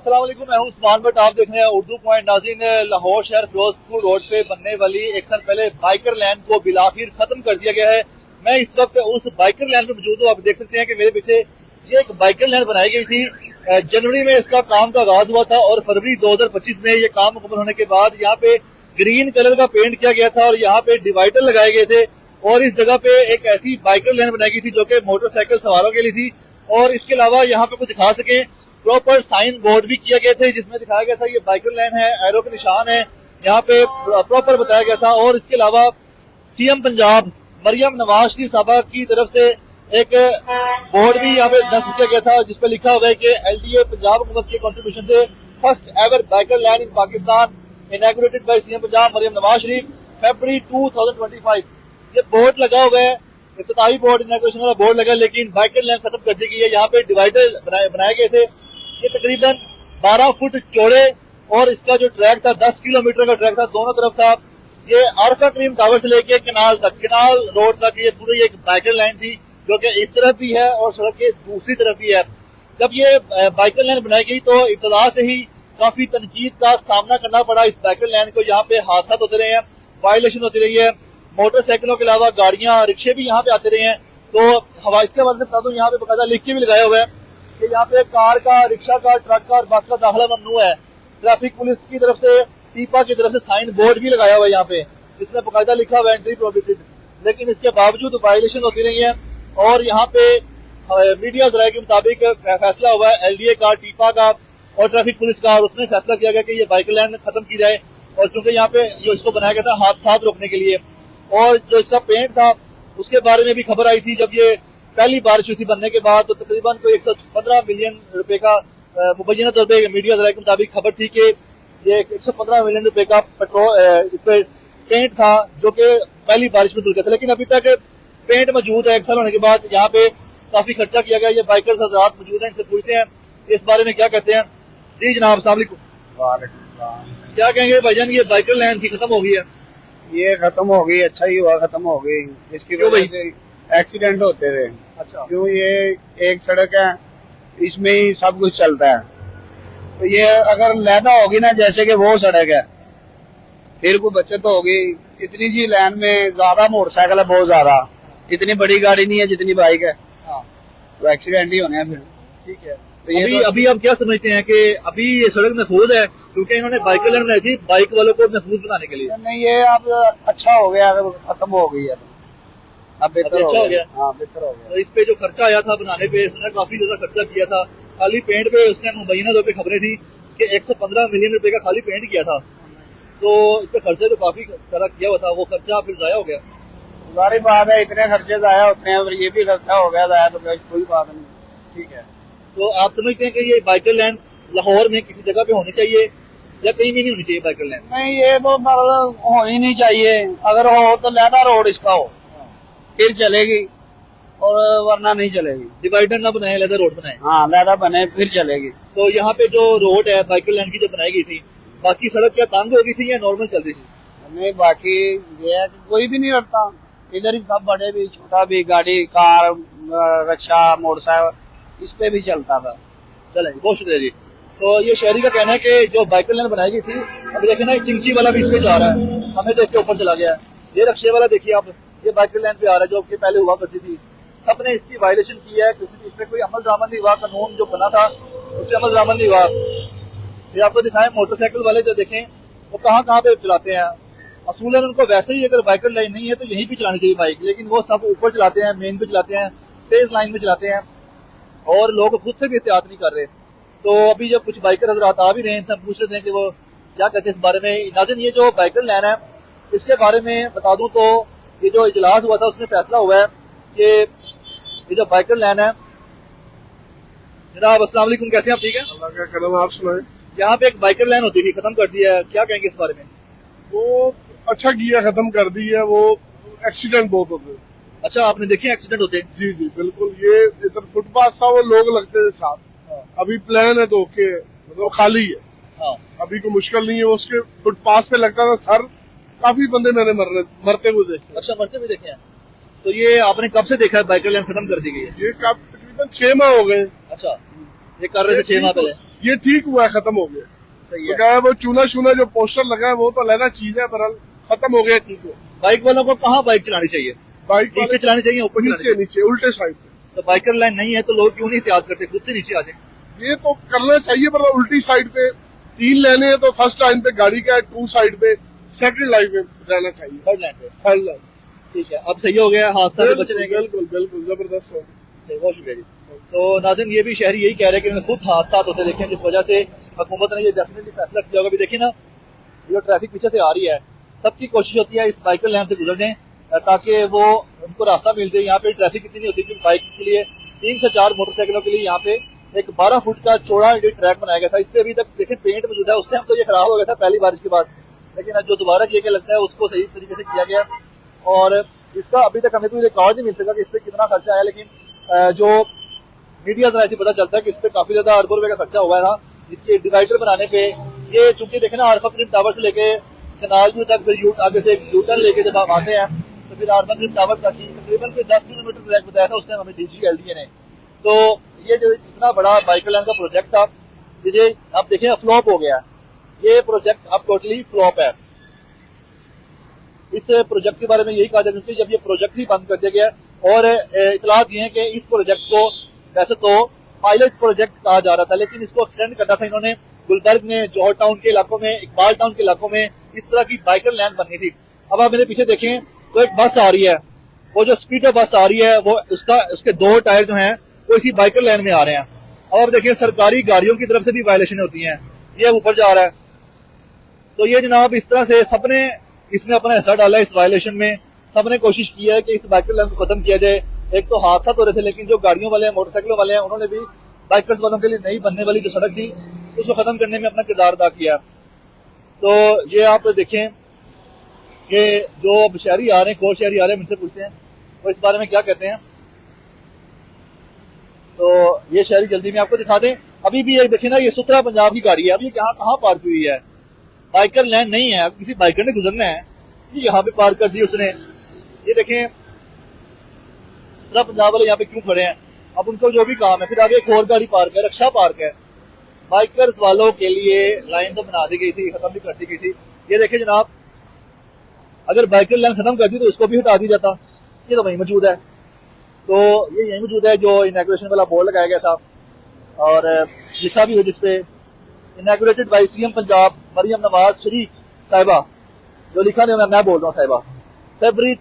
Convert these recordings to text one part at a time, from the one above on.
अस्सलाम वालेकुम, मैं हूं उस्मान बट आप देख रहे हैं उर्दू पॉइंट। नाज़रीन, लाहौर शहर फिरोजपुर रोड पे बनने वाली एक साल पहले बाइकर लैन को बिलाखिर खत्म कर दिया गया है। मैं इस वक्त उस बाइकर लैन पे मौजूद हूं। आप देख सकते हैं कि मेरे पीछे ये एक बाइकर लैन बनाई गई थी। जनवरी में इसका काम का आगाज हुआ था और फरवरी 2025 में ये काम मुकम्मल होने के बाद यहाँ पे ग्रीन कलर का पेंट किया गया था और यहाँ पे डिवाइडर लगाए गए थे और इस जगह पे एक ऐसी बाइकर लैन बनाई गई थी जो कि मोटरसाइकिल सवारों के लिए थी। और इसके अलावा यहाँ पे कुछ दिखा सके प्रॉपर साइन बोर्ड भी किया गया था जिसमें दिखाया गया था ये बाइकर लैन है, एरो के निशान है, यहाँ पे प्रॉपर बताया गया था। और इसके अलावा सीएम पंजाब मरियम नवाज शरीफ साहबा की तरफ से एक बोर्ड भी यहाँ पे नस्ब किया गया था जिसपे लिखा हुआ है कि एलडीए पंजाब हुकूमत के कंट्रीब्यूशन से first ever biker lane in Pakistan inaugurated by CM Punjab Maryam Nawaz Sharif February 2025। ये बोर्ड लगा हुआ है, इफ्तिताही बोर्ड इनॉग्रेशन वाला बोर्ड लगा, लेकिन बाइकर लैन खत्म कर दी गई है। यहाँ पे डिवाइडर बनाए गए थे। ये तकरीबन 12 फुट चौड़े और इसका जो ट्रैक था 10 किलोमीटर का ट्रैक था, दोनों तरफ था। ये आरफा क्रीम टावर से लेके कनाल तक, कनाल रोड तक ये पूरी एक बाइकर लाइन थी जो कि इस तरफ भी है और सड़क के दूसरी तरफ भी है। जब ये बाइकर लाइन बनाई गई तो इब्तदा से ही काफी तनकीद का सामना करना पड़ा इस बाइकर लाइन को। यहाँ पे हादसा होते रहे हैं, वायलेशन होती रही है, मोटरसाइकिलों के अलावा गाड़ियां रिक्शे भी यहाँ पे आते रहे हैं। तो हवा इसके बाद बता दूं, यहाँ पे बकायदा लिख के भी लगाया हुआ है कि यहाँ पे कार का, रिक्शा का, ट्रक का और बस का दाखिला ममनू है। ट्रैफिक पुलिस की तरफ से, टीपा की तरफ से साइन बोर्ड भी लगाया हुआ है यहाँ पे जिसमें बकायदा लिखा हुआ है एंट्री प्रोहिबिटेड, लेकिन इसके बावजूद वायलेशन होती रही है। और यहाँ पे मीडिया जराये के मुताबिक फैसला हुआ है एलडीए का, टीपा का और ट्रैफिक पुलिस का, और उसमें फैसला किया गया कि ये बाइकर लाइन खत्म की जाए। और चूंकि यहाँ पे जो इसको बनाया गया था हादसा रोकने के लिए, और जो इसका पेंट था उसके बारे में भी खबर आई थी जब ये पहली बारिश हुई थी बनने के बाद, तो तकरीबन कोई 115 मिलियन रुपए का मुबैना तौर पर मीडिया जराये के मुताबिक खबर थी कि ये 115 मिलियन रुपए का पेट्रोल इस पे पेंट था जो कि पहली बारिश में धुल गया था। लेकिन अभी तक पेंट मौजूद है। 1 साल होने के बाद यहाँ पे काफी खर्चा किया गया। ये बाइकर हजरात मौजूद है, इनसे पूछते हैं इस बारे में क्या कहते हैं। जी जनाब, अस्सलाम वालेकुम। क्या कहेंगे भाईजान, ये बाइकर लाइन थी खत्म हो गई है? ये खत्म हो गई, अच्छा ही हुआ खत्म हो गई। इसकी वजह से एक्सीडेंट होते थे। अच्छा, क्यों? ये एक सड़क है, इसमें ही सब कुछ चलता है। तो ये अगर लैदा होगी ना, जैसे कि वो सड़क है, फिर कोई बचत होगी। इतनी सी लाइन में ज्यादा मोटरसाइकिल है, बहुत ज्यादा, इतनी बड़ी गाड़ी नहीं है जितनी बाइक है। हाँ, तो एक्सीडेंट ही होने हैं फिर। ठीक है। तो ये अभी आप क्या समझते हैं कि अभी ये सड़क महफूज है क्योंकि इन्होंने बाइकर लाइन बनाई थी बाइक वालों को महफूज बनाने के लिए? नहीं, ये अब अच्छा हो गया, खत्म हो गई है, अब बेहतर अच्छा हो गया। हाँ, बेहतर हो गया। तो इस पे जो खर्चा आया था बनाने पे, उसने काफी ज्यादा खर्चा किया था। खाली पेंट पे उसने मुबैना तौर पे खबरें थी कि 115 मिलियन रुपए का खाली पेंट किया था। तो इस पे खर्चा जो काफी सारा किया हुआ था वो खर्चा फिर जाया हो गया। सारी बात है, इतने खर्चे जाया होते हैं, फिर ये भी खर्चा हो गया जाया, तो कोई बात नहीं। ठीक है। तो आप समझते हैं कि ये बाइकर लाइन लाहौर में किसी जगह पे होनी चाहिए या कहीं भी नहीं होनी चाहिए बाइकर लाइन? नहीं, ये तो मतलब होनी नहीं चाहिए। अगर हो तो लैदा रोड इसका हो, फिर चलेगी, और वरना नहीं चलेगी। डिवाइडर ना बनाए, लैदा रोड बनाए। हाँ, लैदा बने फिर चलेगी। तो यहाँ पे जो रोड है बाइकर लाइन की जो बनाई गई थी, बाकी सड़क क्या तंग हो गई थी या नॉर्मल चल रही थी? नहीं, बाकी ये है कि कोई भी नहीं रखता इधर ही, सब बड़े भी छोटा भी, गाड़ी, कार, रिक्शा, मोटरसाइकिल, इस पे भी चलता था। चले, बहुत शुक्रिया जी। तो ये शहरी का कहना है कि जो बाइकर लाइन बनाई गई थी, अभी देखिए ना चिंची वाला भी इस पे जा रहा है, हमें देख के ऊपर चला गया है। ये रिक्शे वाला देखिए आप, ये बाइकर लाइन पे आ रहा है जो पहले हुआ करती थी। सबने इसकी वायलेशन की है, किसी इस पे कोई अमल दरामद नहीं हुआ, कानून जो बना था उस पर अमल दरामद नहीं हुआ। ये आपको दिखाएं, मोटरसाइकिल वाले जो देखें वो कहाँ कहाँ पे चलाते हैं। असूलन उनको वैसे ही अगर बाइकर लाइन नहीं है तो यहीं पे चलानी चाहिए बाइक, लेकिन वो सब ऊपर चलाते हैं, मेन पे चलाते हैं, तेज लाइन में चलाते हैं और लोग खुद से भी एहतियात नहीं कर रहे। तो अभी जब कुछ बाइकर हजरात आ भी रहे हैं, सब पूछ रहे हैं कि वो क्या कहते हैं इस बारे में। नाज़रीन, ये जो बाइकर लाइन है इसके बारे में बता दूं तो ये जो इजलास हुआ था उसमें फैसला हुआ है कि ये जो बाइकर लाइन है, जनाब अस्सलाम वालेकुम, कैसे हैं आप? ठीक है, अल्लाह का करम, आप सुनाए। यहाँ पे एक बाइकर लाइन होती थी, खत्म कर दिया है, क्या कहेंगे इस बारे में? वो अच्छा किया, खत्म कर दी है। वो एक्सीडेंट बहुत होते हैं। अच्छा, आपने देखे एक्सीडेंट होते? जी जी बिल्कुल। ये इधर फुटपाथ था, वो लोग लगते थे साथ। हाँ। अभी प्लान है तो ओके, मतलब खाली है। हाँ, अभी कोई मुश्किल नहीं है। वो उसके फुटपाथ पे लगता था सर, काफी बंदे मैंने मरते हुए देखे। अच्छा, मरते हुए देखे हैं। तो ये आपने कब से देखा है बाइकर लाइन खत्म कर दी गई है? ये तकरीबन 6 माह हो गए। अच्छा, ये कर रहे थे 6 माह पहले? ये ठीक हुआ है, खत्म हो गया। सही तो है। क्या है, वो चूना शूना जो पोस्टर लगा है वो तो अलग चीज है, पर खत्म हो गया, ठीक है। बाइक वालों को कहाँ बाइक चलानी चाहिए? बाइक नीचे चलानी चाहिए, ऊपर चलानी नीचे चाहिए? नीचे उल्टे साइड पे। तो बाइकर लाइन नहीं है तो लोग क्यों नहीं एहतियात करते, खुद से नीचे आ जाए? ये तो करना चाहिए, पर उल्टी साइड पे 3 लेने हैं तो फर्स्ट लाइन पे गाड़ी का है, 2 साइड पे, सेकंड लाइन पे रहना चाहिए, थर्ड लाइन पे। Third line. ठीक है, अब सही हो गया, हादसा से बच रहेंगे। बिल्कुल बिल्कुल जबरदस्त हो गया। बहुत शुक्रिया जी। तो नाज़रीन, ये भी शहरी यही कह रहे हैं कि उन्हें खुद हादसा होते देखे, जिस वजह से हुकूमत ने ये डेफिनेटली फैसला किया होगा। अभी देखिए ना, ये जो ट्रैफिक पीछे से आ रही है, सबकी कोशिश होती है इस बाइकर लाइन से गुजरने ताकि वो उनको रास्ता मिल जाए। यहाँ पे ट्रैफिक इतनी नहीं होती कि बाइक के लिए 3 से 4 मोटरसाइकिलों के लिए यहाँ पे एक 12 फुट का चौड़ा ये ट्रैक बनाया गया था। इस पे अभी तक देखें पेंट मौजूद है। उस टाइम तो ये खराब हो गया था पहली बारिश के बाद, लेकिन जो दोबारा किया गया लगता है उसको सही तरीके से किया गया। और इसका अभी तक हमें कोई रिकॉर्ड नहीं मिल सका कि इस पे कितना खर्चा आया, लेकिन जो मीडिया जरा से पता चलता है कि इस पे काफी ज्यादा अरबों रुपए का खर्चा हुआ था इसके डिवाइडर बनाने पे। ये चूंकि देखे ना, आरफा क्रिम टावर से लेके कनाल व्यू तक, फिर आगे से यू टर्न लेके जब आप आते हैं तो फिर आरफा क्रिम टावर तक ही तकरीबन 10 किलोमीटर ट्रैक बताया था उस टाइम हमें DGLDA ने। तो ये जो इतना बड़ा बाइकर लाइन का प्रोजेक्ट था, ये आप देखें फ्लॉप हो गया। ये प्रोजेक्ट अब टोटली फ्लॉप है। इस प्रोजेक्ट के बारे में यही कहा जाए, क्योंकि जब ये प्रोजेक्ट ही बंद कर दिया गया और इतला दिए कि इस प्रोजेक्ट को वैसे तो पायलट प्रोजेक्ट कहा जा रहा था, लेकिन इसको एक्सटेंड करना था इन्होंने। गुलबर्ग में, जौहर टाउन के इलाकों में, इकबाल टाउन के इलाकों में इस तरह की बाइकर लाइन बननी थी। अब आप मेरे पीछे देखें तो एक बस आ रही है, वो जो स्पीडर बस आ रही है वो उसके 2 टायर जो हैं वो इसी बाइकर लाइन में आ रहे हैं। अब आप देखिए, सरकारी गाड़ियों की तरफ से भी वायलेशन होती हैं, ये ऊपर जा रहा है। तो ये जनाब इस तरह से सबने इसमें अपना हिस्सा डाला है इस वायलेशन में। सबने कोशिश की है कि इस बाइकर लाइन को खत्म किया जाए। एक तो हादसा तो रहे थे, लेकिन जो गाड़ियों वाले हैं, मोटरसाइकिलों वाले हैं, उन्होंने भी बाइकर्स वालों के लिए नई बनने वाली जो सड़क थी उसको खत्म करने में अपना किरदार अदा किया। तो ये आप देखें कि जो अब शहरी आ रहे हैं, कोर शहरी आ रहे हैं, मुझसे पूछते हैं वो इस बारे में क्या कहते हैं। तो ये शहरी जल्दी में आपको दिखा दें। अभी भी एक देखें ना, ये सुथरा पंजाब की गाड़ी है, अब ये कहाँ पार्क हुई है? बाइकर लाइन नहीं है, अब किसी बाइकर ने गुजरना है, ये यहाँ पे पार्क कर दी उसने। ये देखें, सुथरा पंजाब वाले यहाँ पे क्यों खड़े हैं? अब उनको जो भी काम है, फिर आगे एक और गाड़ी पार्क है, रक्षा पार्क है। बाइकर्स वालों के लिए लाइन तो बना दी गई थी, खत्म भी कर दी गई थी। ये देखें जनाब, अगर बाइकर लाइन खत्म कर दी तो उसको भी हटा दिया जाता। ये तो वहीं मौजूद है, तो ये यहीं मौजूद है जो इनॉग्रेशन वाला बोर्ड लगाया गया था और लिखा भी है जिसपे inaugurated by CM Punjab Maryam Nawaz Sharif साहिबा। जो लिखा नहीं मैं बोल रहा हूँ साहिबा, फरवरी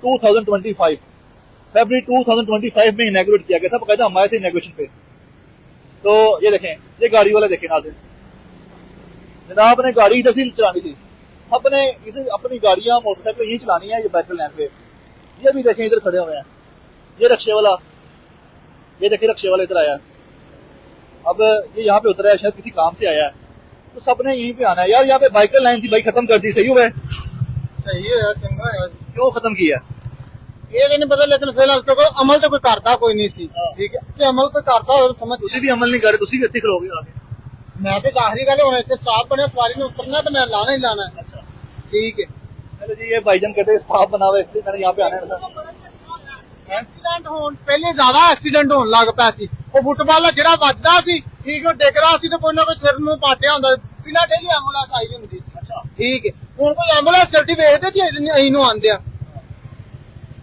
2025 में इनॉग्रेट किया गया था, बकायदा हमारे थे इनॉग्रेशन पे। तो ये देखें, ये गाड़ी वाला देखें नाज़रीन, जनाब ने गाड़ी इधर से चलानी थी, अपने इधर अपनी गाड़ियां मोटरसाइकिल यही चलानी है। ये बाइकर लाइन पे ये भी देखें इधर खड़े हुए हैं। ये रक्शे वाला, ये देखिए रक्शे वाला इधर आया, अब ये यहाँ पे उतरा है, शायद किसी काम से आया है। तो सबने यहीं पे आना है यार। यहाँ पे बाइकर लाइन थी भाई, खत्म कर दी, सही हुआ है? सही है यार, चंगा है। क्यों खत्म किया? ये नहीं पता, लेकिन फिलहाल तो अमल तो कोई करता कोई नहीं सी। ठीक है, कि अमल कोई करता हो तो समझ। तुसी भी अमल नहीं कर रहे, तुसी भी इतने खड़ोगे आगे। मैं तो जाहिर गल होने से साफ बने, सवारी ने उतरना तो मैं लाना ही लाना है। अच्छा ठीक है, चलो जी, ये भाईजान कहते हैं स्टाफ बना हुआ है, इसलिए मैंने यहाँ पे आना है। एक्सीडेंट होने पहले ज्यादा एक्सीडेंट होने लग पाया सी। वो फुटबाल ਜਿਹੜਾ ਵੱਜਦਾ ਸੀ, ਠੀਕ ਹੈ, ਡਿੱਗਦਾ ਸੀ ਤੇ ਕੋਈ ਨਾ ਕੋਈ ਸਿਰ ਨੂੰ ਪਾਟਿਆ ਹੁੰਦਾ, ਬਿਨਾਂ ਡੇਲੀ ਐਂਬੂਲੈਂਸ ਆਈ ਹੁੰਦੀ ਸੀ। अच्छा ठीक है, ਹੁਣ ਕੋਈ ਐਂਬੂਲੈਂਸ ਜਲਦੀ ਵੇਖਦੇ ਜੀ ਅਸੀਂ ਨੂੰ ਆਂਦੇ ਆ,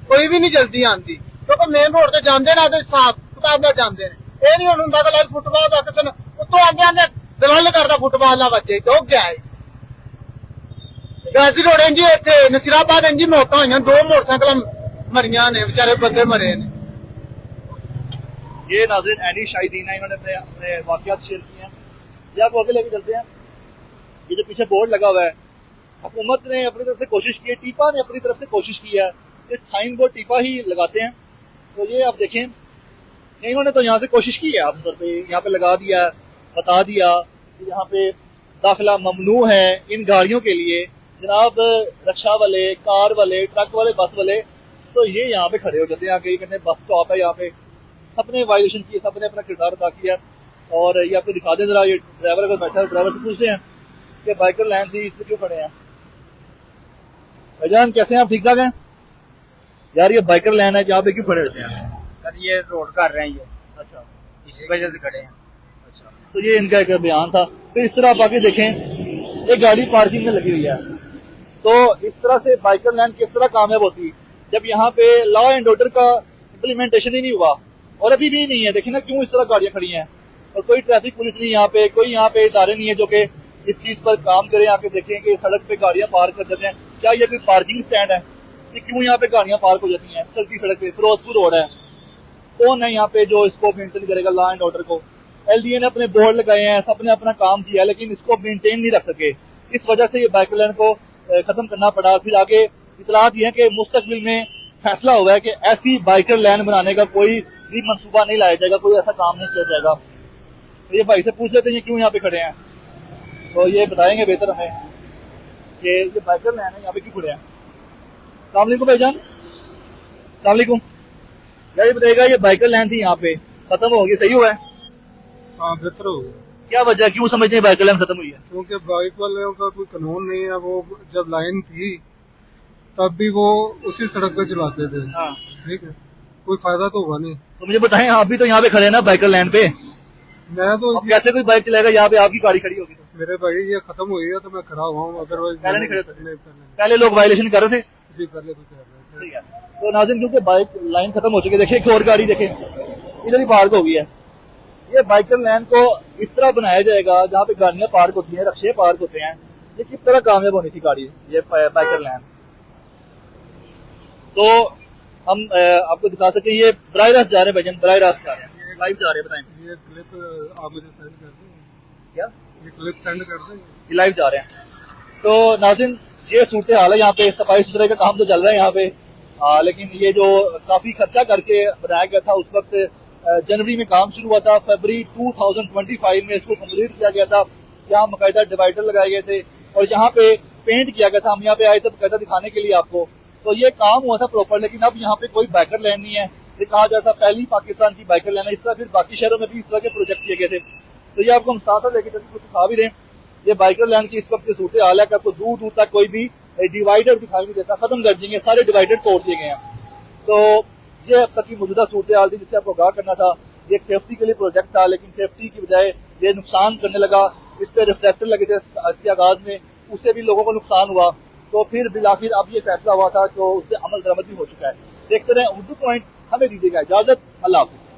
ਕੋਈ ਵੀ ਨਹੀਂ ਜਲਦੀ ਆਂਦੀ, ਕਿਉਂਕਿ ਮੇਨ ਰੋਡ ਤੇ ਜਾਂਦੇ ਨਾ ਤੇ ਸਾਫ ਕਿਤਾਬ ਨਾਲ ਜਾਂਦੇ ਨੇ। ਇਹ ਨਹੀਂ ਹੁਣ ਹੁੰਦਾ ਕਿ ਲਾਈਵ ਫੁੱਟਬਾਲ ਦਾ ਕਿਸੇ ਨੂੰ ਉੱਤੋਂ ਆਂਦੇ ਆਂਦੇ ਦਲਾਲ ਕਰਦਾ ਫੁੱਟਬਾਲ ਨਾਲ ਵੱਜੇ ਤੇ ਉਹ ਗਿਆ ਹੈ। ਗਾਜ਼ੀ ਰੋਡ ਇੰਜੀ ਇੱਥੇ ਨਸੀਰਾਬਾਦ ਇੰਜੀ ਮੌਤਾਂ ਹੋਈਆਂ, 2 मोटरसाइकिल मरिया ने, बेचारे बंदे मरे ने। ये नाज़रीन एनी शाहिदीन है, इन्होंने अपने वाक़यात शेयर किए हैं। ये आपको आगे लेके चलते हैं। ये जो पीछे बोर्ड लगा हुआ है, हुकूमत ने अपनी तरफ से कोशिश की है, टीपा ने अपनी तरफ से कोशिश की है, ये साइन बोर्ड टीपा ही लगाते हैं। तो ये आप देखें, इन्होंने तो यहाँ से कोशिश की है, आमतौर पर यहाँ पे लगा दिया, बता दिया कि यहाँ पे दाखिला ममनू है इन गाड़ियों के लिए। जनाब रक्षा वाले, कार वाले, ट्रक वाले, बस वाले तो ये यहाँ पे खड़े हो जाते हैं आके, कहते हैं बस स्टॉप है यहाँ पे। सबने वायलेशन की, सबने अपना किरदार अदा किया। और ये आपको दिखा दें जरा, ये ड्राइवर अगर बैठा है, ड्राइवर से पूछते हैं कि बाइकर लाइन थी, इसमें क्यों खड़े हैं? भाईजान कैसे हैं आप, ठीक ठाक हैं? यार ये बाइकर लाइन है, यहाँ पे क्यों खड़े होते हैं? सर ये रोड कर रहे हैं ये, अच्छा, इसी वजह से खड़े हैं। अच्छा। तो ये इनका एक बयान था। फिर इस तरह आप आगे देखें, एक गाड़ी पार्किंग में लगी हुई है। तो इस तरह से बाइकर लैन किस तरह कामयाब होती जब यहाँ पे लॉ एंड ऑर्डर का इम्प्लीमेंटेशन ही नहीं हुआ, और अभी भी नहीं है। देखिए ना क्यों इस तरह गाड़ियां खड़ी हैं, और कोई ट्रैफिक पुलिस नहीं यहाँ पे, कोई यहाँ पे इदारे नहीं है जो कि इस चीज पर काम करें। आके देखें कि सड़क पे गाड़ियां पार्क कर देते हैं, क्या ये कोई पार्किंग स्टैंड है? कि क्यों यहाँ पे गाड़ियां पार्क हो जाती हैं चलती सड़क पे? फिरोजपुर रोड है, कौन है यहाँ पे जो इसको मेंटेन करेगा लॉ एंड ऑर्डर को? LDA ने अपने बोर्ड लगाए हैं, सबने अपना काम किया, लेकिन इसको मेंटेन नहीं रख सके। इस वजह से ये बाइकर लैन को खत्म करना पड़ा। फिर आगे इतलात ये है कि मुस्तकबिल में फैसला हुआ है कि ऐसी बाइकर लैन बनाने का कोई भी मंसूबा नहीं लाया जाएगा, कोई ऐसा काम नहीं किया जाएगा। तो ये भाई से पूछ लेते हैं क्यों यहाँ पे खड़े हैं, तो ये बताएंगे बेहतर हमें कि ये बाइकर लैन है यहाँ पे क्यों खड़े हैं। अस्सलाम वालेकुम भाईजान। अस्सलाम वालेकुम। ये बताइएगा, ये बाइकर लैन थी यहाँ पे, खत्म हो गई, सही हुआ है? हाँ, बेहतर हो गया। क्या वजह, क्यों समझते हैं बाइकर लैन खत्म हुई है? क्योंकि बाइक वालों का कोई कानून नहीं है। वो जब लाइन थी तब भी वो उसी सड़क पे चलाते थे। हाँ, ठीक है, कोई फायदा तो हुआ नहीं। तो मुझे बताएं, आप भी तो यहाँ पे खड़े हैं ना बाइकर लैन पे, मैं तो अब कैसे कोई बाइक चलाएगा यहाँ पे? आपकी गाड़ी खड़ी होगी तो मेरे भाई ये खत्म हुई है तो मैं खड़ा हुआ हूँ, अदरवाइज पहले नहीं खड़े थे? नहीं, पहले पहले लोग वायलेशन कर रहे थे। जी पहले तो कर रहे थे। ठीक है, तो नाज़रीन क्योंकि बाइक लाइन खत्म हो चुकी है, देखिए एक और गाड़ी देखें इधर ही पार्क हो गई है। ये बाइकर लैन को इस तरह बनाया जाएगा जहाँ पे गाड़ियां पार्क होती हैं, रक्शे पार्क होते हैं। ये किस तरह कामयाब होनी थी गाड़ी, ये बाइकर लैन? तो हम आपको दिखा सकते हैं, ये बराह रास्त जा रहे हैं भाईजान, बराह रास्त जा रहे हैं, लाइव जा रहे हैं। बताएं ये क्लिप आप मुझे सेंड कर दें, क्या ये क्लिप सेंड कर दें। ये लाइव जा रहे हैं। तो नाज़रीन ये सूरत हाल है यहाँ पे, सफाई सुथराई का काम तो चल रहा है यहाँ पे, लेकिन ये जो काफी खर्चा करके बनाया गया था, उस वक्त जनवरी में काम शुरू हुआ था, फरवरी 2025 में इसको कंप्लीट किया गया था। यहाँ बाकायदा डिवाइडर लगाए गए थे और यहाँ पे पेंट किया गया था। हम यहाँ पे आए थे बाकायदा दिखाने के लिए आपको, तो ये काम हुआ था प्रॉपर। लेकिन अब यहाँ पे कोई बाइकर लैन नहीं है। ये कहा जाता पहली पाकिस्तान की बाइकर लैन है। इस तरह फिर बाकी शहरों में भी इस तरह के प्रोजेक्ट किए गए थे। तो ये आपको हम साथ साथ लेके कुछ दिखा भी दें। ये बाइकर लैन की इस वक्त सूरत हाल है कि आपको दूर दूर तक कोई भी डिवाइडर दिखाई नहीं देता, खत्म कर देंगे, सारे डिवाइडर तोड़ दिए गए हैं। तो ये अब तक की मौजूदा सूरत हाल थी जिससे आपको आगाह करना था। ये एक सेफ्टी के लिए प्रोजेक्ट था, लेकिन सेफ्टी की बजाय ये नुकसान करने लगा। इस पे रिफ्लेक्टर लगे थे इसके आगाज में, उससे भी लोगों को नुकसान हुआ। तो फिर बिलाखिर अब ये फैसला हुआ था, तो उस पर अमल दरामद भी हो चुका है। देखते रहे उर्दू पॉइंट। हमें दीजिएगा इजाजत, अल्लाह हाफिज।